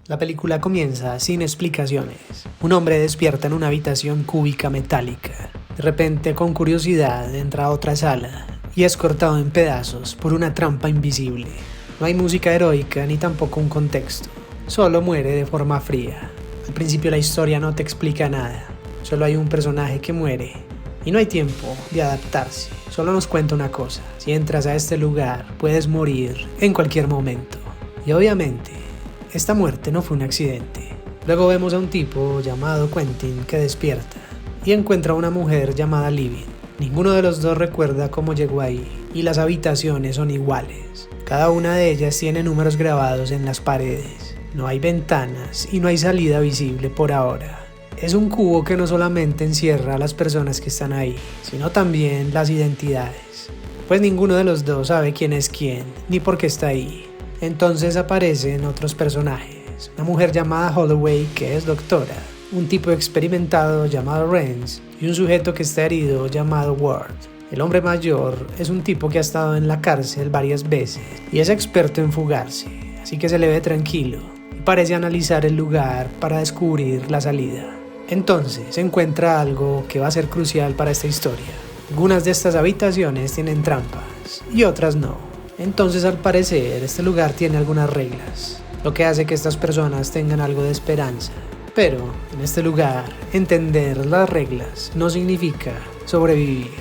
La película comienza sin explicaciones. Un hombre despierta en una habitación cúbica metálica. De repente, con curiosidad, entra a otra sala y es cortado en pedazos por una trampa invisible. No hay música heroica ni tampoco un contexto. Solo muere de forma fría. Al principio la historia no te explica nada. Solo hay un personaje que muere. Y no hay tiempo de adaptarse. Solo nos cuenta una cosa. Si entras a este lugar, puedes morir en cualquier momento. Y obviamente, esta muerte no fue un accidente. Luego vemos a un tipo llamado Quentin que despierta y encuentra a una mujer llamada Living. Ninguno de los dos recuerda cómo llegó ahí y las habitaciones son iguales. Cada una de ellas tiene números grabados en las paredes. No hay ventanas y no hay salida visible por ahora. Es un cubo que no solamente encierra a las personas que están ahí, sino también las identidades. Pues ninguno de los dos sabe quién es quién ni por qué está ahí. Entonces aparecen otros personajes, una mujer llamada Holloway que es doctora, un tipo experimentado llamado Renz y un sujeto que está herido llamado Ward. El hombre mayor es un tipo que ha estado en la cárcel varias veces y es experto en fugarse, así que se le ve tranquilo y parece analizar el lugar para descubrir la salida. Entonces encuentra algo que va a ser crucial para esta historia. Algunas de estas habitaciones tienen trampas y otras no. Entonces, al parecer, este lugar tiene algunas reglas, lo que hace que estas personas tengan algo de esperanza. Pero, en este lugar, entender las reglas no significa sobrevivir.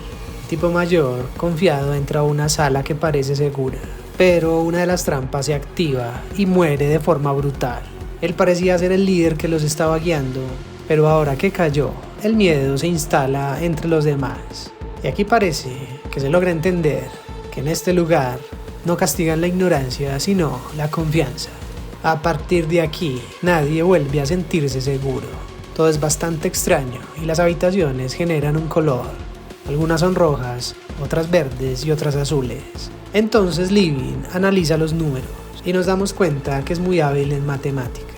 El tipo mayor, confiado, entra a una sala que parece segura, pero una de las trampas se activa y muere de forma brutal. Él parecía ser el líder que los estaba guiando, pero ahora que cayó, el miedo se instala entre los demás. Y aquí parece que se logra entender que en este lugar no castigan la ignorancia, sino la confianza. A partir de aquí, nadie vuelve a sentirse seguro. Todo es bastante extraño y las habitaciones generan un color. Algunas son rojas, otras verdes y otras azules. Entonces Living analiza los números y nos damos cuenta que es muy hábil en matemáticas.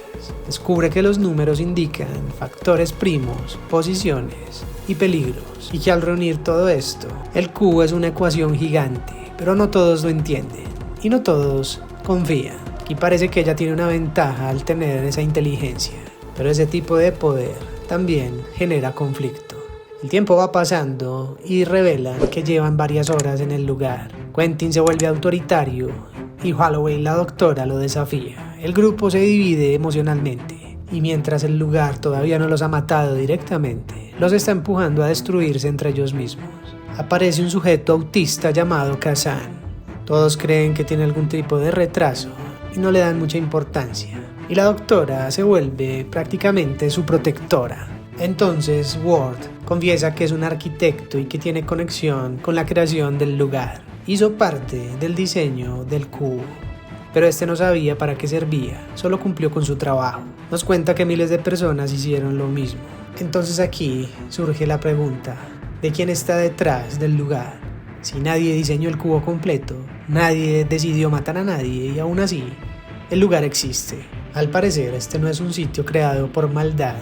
Descubre que los números indican factores primos, posiciones y peligros, y que al reunir todo esto, el cubo es una ecuación gigante. Pero no todos lo entienden y no todos confían. Y parece que ella tiene una ventaja al tener esa inteligencia, pero ese tipo de poder también genera conflicto. El tiempo va pasando y revelan que llevan varias horas en el lugar. Quentin se vuelve autoritario y Holloway, la doctora, lo desafía. El grupo se divide emocionalmente y mientras el lugar todavía no los ha matado directamente, los está empujando a destruirse entre ellos mismos. Aparece un sujeto autista llamado Kazan. Todos creen que tiene algún tipo de retraso y no le dan mucha importancia. Y la doctora se vuelve prácticamente su protectora. Entonces Ward confiesa que es un arquitecto y que tiene conexión con la creación del lugar. Hizo parte del diseño del cubo, pero este no sabía para qué servía, solo cumplió con su trabajo. Nos cuenta que miles de personas hicieron lo mismo. Entonces aquí surge la pregunta: ¿de quién está detrás del lugar? Si nadie diseñó el cubo completo, nadie decidió matar a nadie y aún así, el lugar existe. Al parecer, este no es un sitio creado por maldad,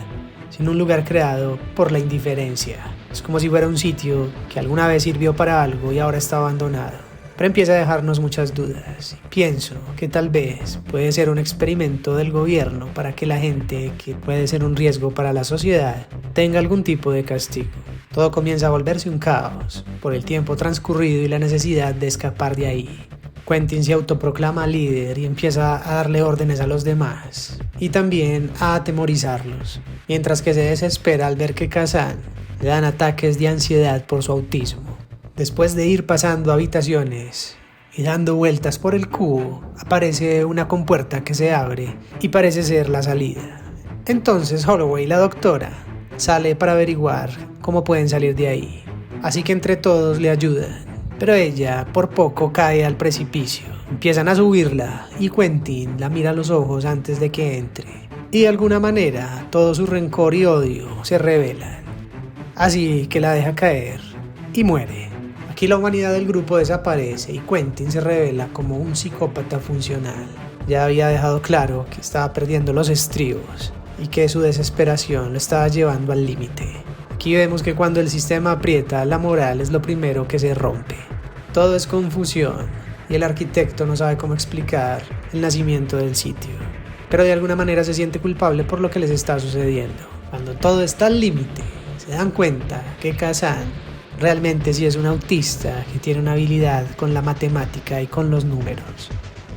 sino un lugar creado por la indiferencia. Es como si fuera un sitio que alguna vez sirvió para algo y ahora está abandonado. Pero empieza a dejarnos muchas dudas. Pienso que tal vez puede ser un experimento del gobierno para que la gente, que puede ser un riesgo para la sociedad, tenga algún tipo de castigo. Todo comienza a volverse un caos por el tiempo transcurrido y la necesidad de escapar de ahí. Quentin se autoproclama líder y empieza a darle órdenes a los demás y también a atemorizarlos, mientras que se desespera al ver que Kazan le dan ataques de ansiedad por su autismo. Después de ir pasando habitaciones y dando vueltas por el cubo, aparece una compuerta que se abre y parece ser la salida. Entonces Holloway, la doctora, sale para averiguar cómo pueden salir de ahí. Así que entre todos le ayudan, pero ella por poco cae al precipicio. Empiezan a subirla y Quentin la mira a los ojos antes de que entre. Y de alguna manera todo su rencor y odio se revelan. Así que la deja caer y muere. Aquí la humanidad del grupo desaparece y Quentin se revela como un psicópata funcional. Ya había dejado claro que estaba perdiendo los estribos y que su desesperación lo estaba llevando al límite. Aquí vemos que cuando el sistema aprieta, la moral es lo primero que se rompe. Todo es confusión y el arquitecto no sabe cómo explicar el nacimiento del sitio. pero de alguna manera se siente culpable por lo que les está sucediendo. Cuando todo está al límite, se dan cuenta que Kazan realmente sí es un autista que tiene una habilidad con la matemática y con los números.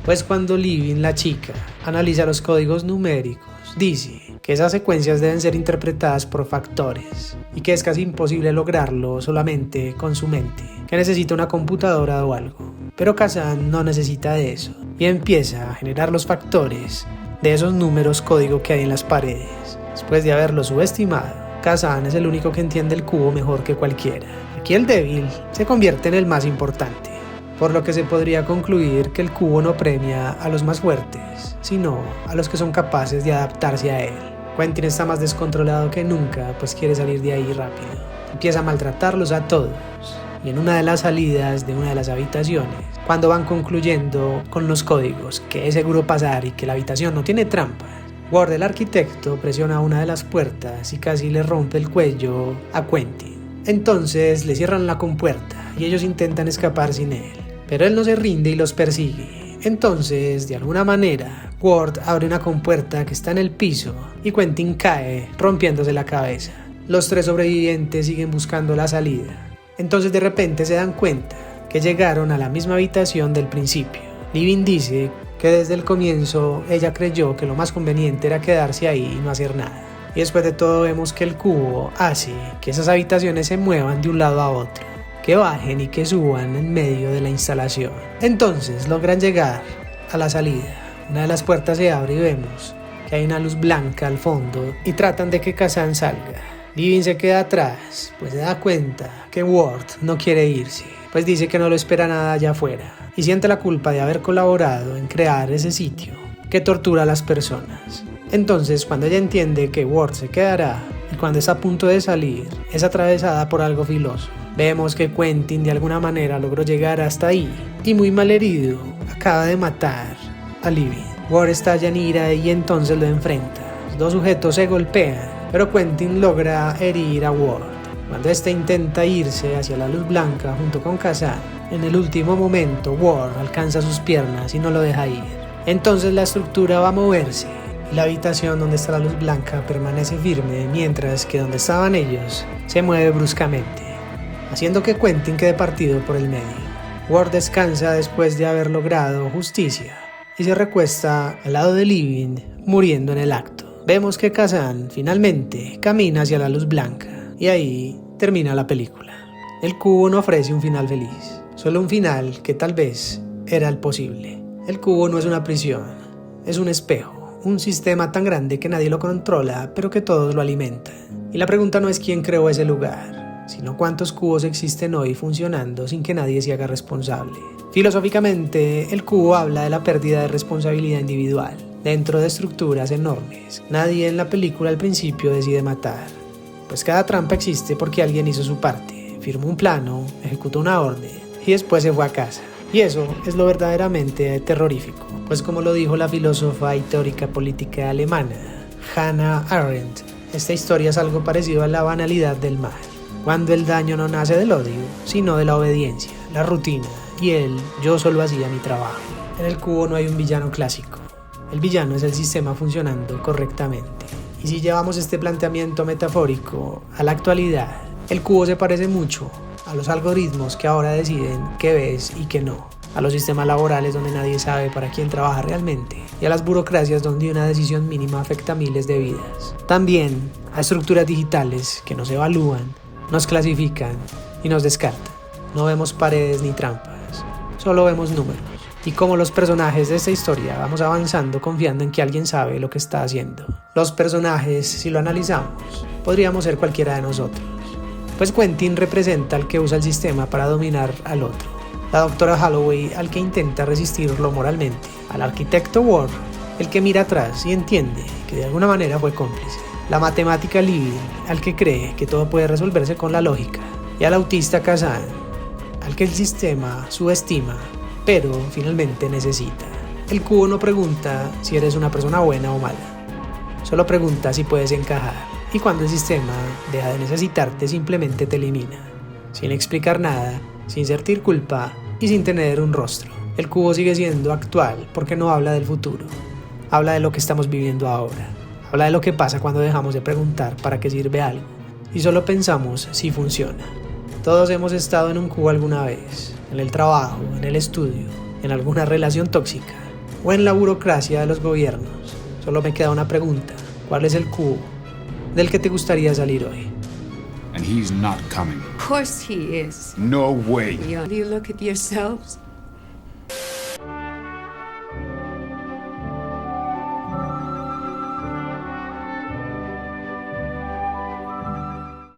Pues cuando Living, la chica, analiza los códigos numéricos, dice que esas secuencias deben ser interpretadas por factores y que es casi imposible lograrlo solamente con su mente, que necesita una computadora o algo. Pero Kazan no necesita de eso y empieza a generar los factores de esos números código que hay en las paredes. Después de haberlo subestimado, Kazan es el único que entiende el cubo mejor que cualquiera. Aquí el débil se convierte en el más importante, por lo que se podría concluir que el cubo no premia a los más fuertes, sino a los que son capaces de adaptarse a él. Quentin está más descontrolado que nunca, pues quiere salir de ahí rápido. Empieza a maltratarlos a todos, y en una de las salidas de una de las habitaciones, cuando van concluyendo con los códigos que es seguro pasar y que la habitación no tiene trampas, Ward, el arquitecto, presiona una de las puertas y casi le rompe el cuello a Quentin. Entonces le cierran la compuerta y ellos intentan escapar sin él, pero él no se rinde y los persigue. Entonces, de alguna manera, Ward abre una compuerta que está en el piso y Quentin cae, rompiéndose la cabeza. Los tres sobrevivientes siguen buscando la salida. Entonces de repente se dan cuenta que llegaron a la misma habitación del principio. Living dice que desde el comienzo ella creyó que lo más conveniente era quedarse ahí y no hacer nada. Y después de todo vemos que el cubo hace que esas habitaciones se muevan de un lado a otro, que bajen y que suban en medio de la instalación. Entonces logran llegar a la salida. Una de las puertas se abre y vemos que hay una luz blanca al fondo y tratan de que Kazan salga. Living se queda atrás, pues se da cuenta que Ward no quiere irse, pues dice que no lo espera nada allá afuera y siente la culpa de haber colaborado en crear ese sitio que tortura a las personas. Entonces, cuando ella entiende que Ward se quedará y cuando está a punto de salir, es atravesada por algo filoso. Vemos que Quentin de alguna manera logró llegar hasta ahí y muy mal herido acaba de matar a Living. Ward estalla en ira y entonces lo enfrenta. Los dos sujetos se golpean, pero Quentin logra herir a Ward. Cuando este intenta irse hacia la luz blanca junto con Kazan, en el último momento Ward alcanza sus piernas y no lo deja ir. Entonces la estructura va a moverse y la habitación donde está la luz blanca permanece firme, mientras que donde estaban ellos se mueve bruscamente, haciendo que Quentin quede partido por el medio. Ward descansa después de haber logrado justicia y se recuesta al lado de Living, muriendo en el acto. Vemos que Kazan finalmente camina hacia la luz blanca y ahí termina la película. El cubo no ofrece un final feliz, solo un final que tal vez era el posible. El cubo no es una prisión, es un espejo, un sistema tan grande que nadie lo controla, pero que todos lo alimentan. Y la pregunta no es quién creó ese lugar, sino cuántos cubos existen hoy funcionando sin que nadie se haga responsable. Filosóficamente, el cubo habla de la pérdida de responsabilidad individual dentro de estructuras enormes. Nadie en la película al principio decide matar, pues cada trampa existe porque alguien hizo su parte, firmó un plano, ejecutó una orden y después se fue a casa. Y eso es lo verdaderamente terrorífico, pues como lo dijo la filósofa y teórica política alemana Hannah Arendt, esta historia es algo parecido a la banalidad del mal, cuando el daño no nace del odio, sino de la obediencia, la rutina y el yo solo hacía mi trabajo. En el cubo no hay un villano clásico, el villano es el sistema funcionando correctamente. Y si llevamos este planteamiento metafórico a la actualidad, el cubo se parece mucho a los algoritmos que ahora deciden qué ves y qué no, a los sistemas laborales donde nadie sabe para quién trabaja realmente, y a las burocracias donde una decisión mínima afecta a miles de vidas. También a estructuras digitales que nos evalúan, nos clasifican y nos descartan. No vemos paredes ni trampas, solo vemos números. Y como los personajes de esta historia vamos avanzando confiando en que alguien sabe lo que está haciendo. Los personajes, si lo analizamos, podríamos ser cualquiera de nosotros. Pues Quentin representa al que usa el sistema para dominar al otro. La doctora Holloway al que intenta resistirlo moralmente. Al arquitecto Ward, el que mira atrás y entiende que de alguna manera fue cómplice. La matemática Living, al que cree que todo puede resolverse con la lógica. Y al autista Kazan, al que el sistema subestima, pero finalmente necesita. El cubo no pregunta si eres una persona buena o mala, solo pregunta si puedes encajar. Y cuando el sistema deja de necesitarte, simplemente te elimina, sin explicar nada, sin sentir culpa y sin tener un rostro. El cubo sigue siendo actual porque no habla del futuro. Habla de lo que estamos viviendo ahora. Habla de lo que pasa cuando dejamos de preguntar para qué sirve algo y solo pensamos si funciona. Todos hemos estado en un cubo alguna vez, en el trabajo, en el estudio, en alguna relación tóxica o en la burocracia de los gobiernos. Solo me queda una pregunta: ¿cuál es el cubo del que te gustaría salir hoy? And he's not coming. Of course he is. No way. You look at yourselves.